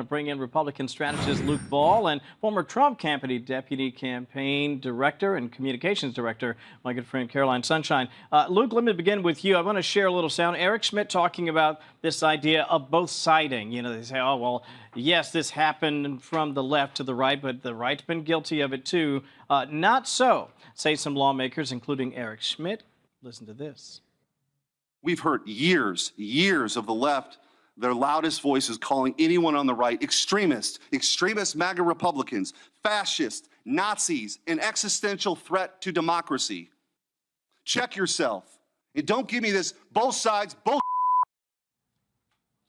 bring in Republican strategist Luke Ball and former Trump campaign deputy campaign director and communications director, my good friend Caroline Sunshine. Luke, let me begin with you. I want to share a little sound. Eric Schmidt talking about this idea of both siding. You know, they say, oh, well, yes, this happened from the left to the right, but the right's been guilty of it too. Not so, say some lawmakers, including Eric Schmidt. Listen to this. We've heard years of the left, their loudest voices calling anyone on the right extremist MAGA Republicans, fascists, Nazis, an existential threat to democracy. Check yourself. And don't give me this both sides, bull.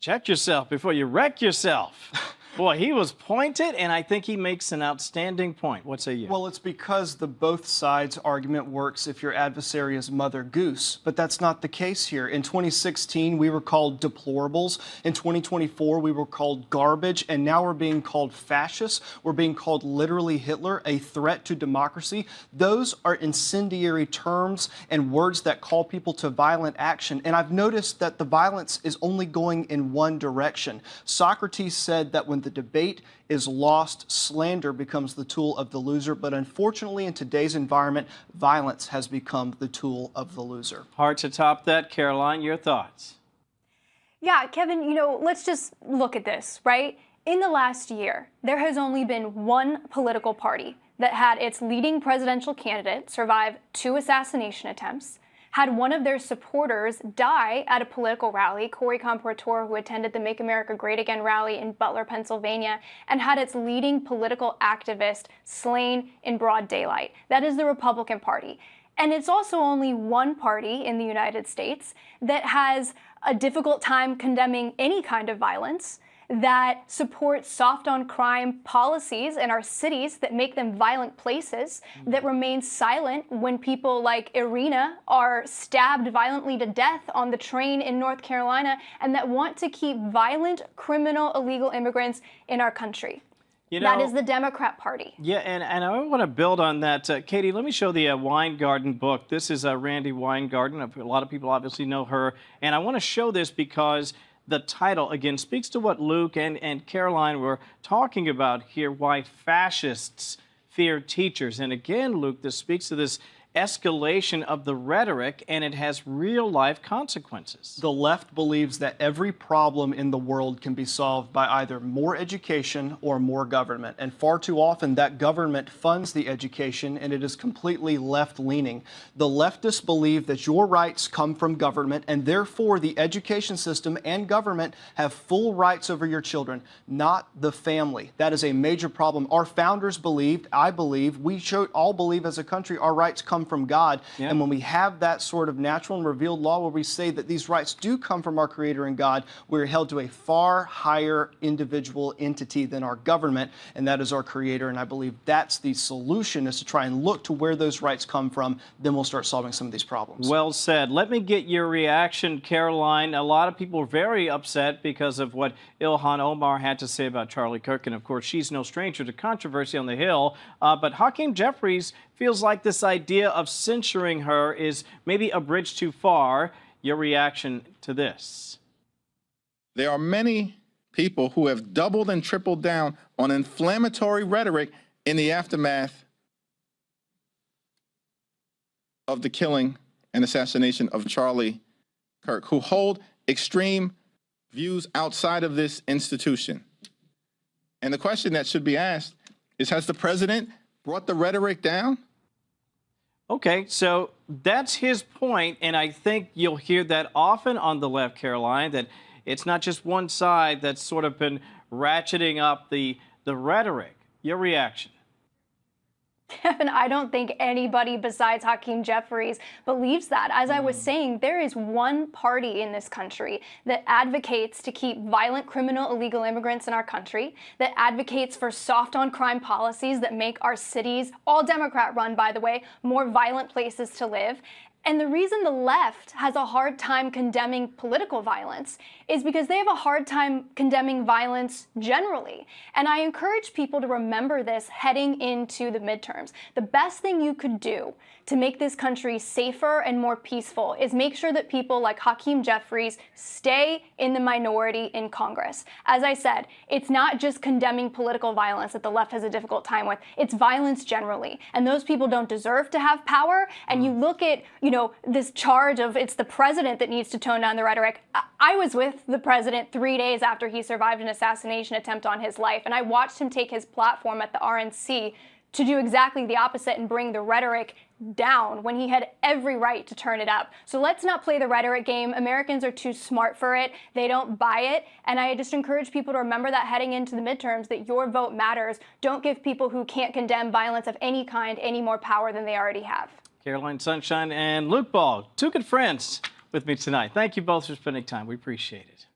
Check yourself before you wreck yourself. Boy, he was pointed, and I think he makes an outstanding point. What say you? Well, it's because the both sides argument works if your adversary is Mother Goose, but that's not the case here. In 2016, we were called deplorables. In 2024, we were called garbage, and now we're being called fascists. We're being called literally Hitler, a threat to democracy. Those are incendiary terms and words that call people to violent action, and I've noticed that the violence is only going in one direction. Socrates said that when the debate is lost, slander becomes the tool of the loser. But unfortunately, in today's environment, violence has become the tool of the loser. Hard to top that. Caroline, your thoughts? Yeah, Kevin, you know, let's just look at this, right? In the last year, there has only been one political party that had its leading presidential candidate survive 2 assassination attempts, had one of their supporters die at a political rally, Corey Comportor, who attended the Make America Great Again rally in Butler, Pennsylvania, and had its leading political activist slain in broad daylight. That is the Republican Party. And it's also only one party in the United States that has a difficult time condemning any kind of violence, that supports soft-on-crime policies in our cities that make them violent places, that remain silent when people like Irina are stabbed violently to death on the train in North Carolina, and that want to keep violent, criminal, illegal immigrants in our country. You know, that is the Democrat Party. Yeah, and I want to build on that. Katie, let me show the Weingarten book. This is Randi Weingarten. A lot of people obviously know her. And I want to show this because the title, again, speaks to what Luke and Caroline were talking about here, why fascists fear teachers. And again, Luke, this speaks to this escalation of the rhetoric, and it has real-life consequences. The left believes that every problem in the world can be solved by either more education or more government. And far too often, that government funds the education, and it is completely left-leaning. The leftists believe that your rights come from government, and therefore the education system and government have full rights over your children, not the family. That is a major problem. Our founders believed, I believe, we should all believe as a country, our rights come from God. Yeah. And when we have that sort of natural and revealed law where we say that these rights do come from our Creator and God, we're held to a far higher individual entity than our government, and that is our Creator. And I believe that's the solution, is to try and look to where those rights come from. Then we'll start solving some of these problems. Well said. Let me get your reaction, Caroline. A lot of people are very upset because of what Ilhan Omar had to say about Charlie Kirk. And of course, she's no stranger to controversy on the Hill. But Hakeem Jeffries feels like this idea of censoring her is maybe a bridge too far. Your reaction to this? There are many people who have doubled and tripled down on inflammatory rhetoric in the aftermath of the killing and assassination of Charlie Kirk, who hold extreme views outside of this institution. And the question that should be asked is, has the president brought the rhetoric down? Okay, so that's his point, and I think you'll hear that often on the left, Caroline, that it's not just one side that's sort of been ratcheting up the rhetoric. Your reaction? Kevin, I don't think anybody besides Hakeem Jeffries believes that. As I was saying, there is one party in this country that advocates to keep violent, criminal, illegal immigrants in our country, that advocates for soft-on-crime policies that make our cities, all Democrat-run, by the way, more violent places to live. And the reason the left has a hard time condemning political violence is because they have a hard time condemning violence generally. And I encourage people to remember this heading into the midterms. The best thing you could do to make this country safer and more peaceful is make sure that people like Hakeem Jeffries stay in the minority in Congress. As I said, it's not just condemning political violence that the left has a difficult time with, it's violence generally. And those people don't deserve to have power. And you look at, this charge of it's the president that needs to tone down the rhetoric. I was with the president 3 days after he survived an assassination attempt on his life, and I watched him take his platform at the RNC to do exactly the opposite and bring the rhetoric down when he had every right to turn it up. So let's not play the rhetoric game. Americans are too smart for it. They don't buy it. And I just encourage people to remember that heading into the midterms, that your vote matters. Don't give people who can't condemn violence of any kind any more power than they already have. Caroline Sunshine and Luke Ball, two good friends with me tonight. Thank you both for spending time. We appreciate it.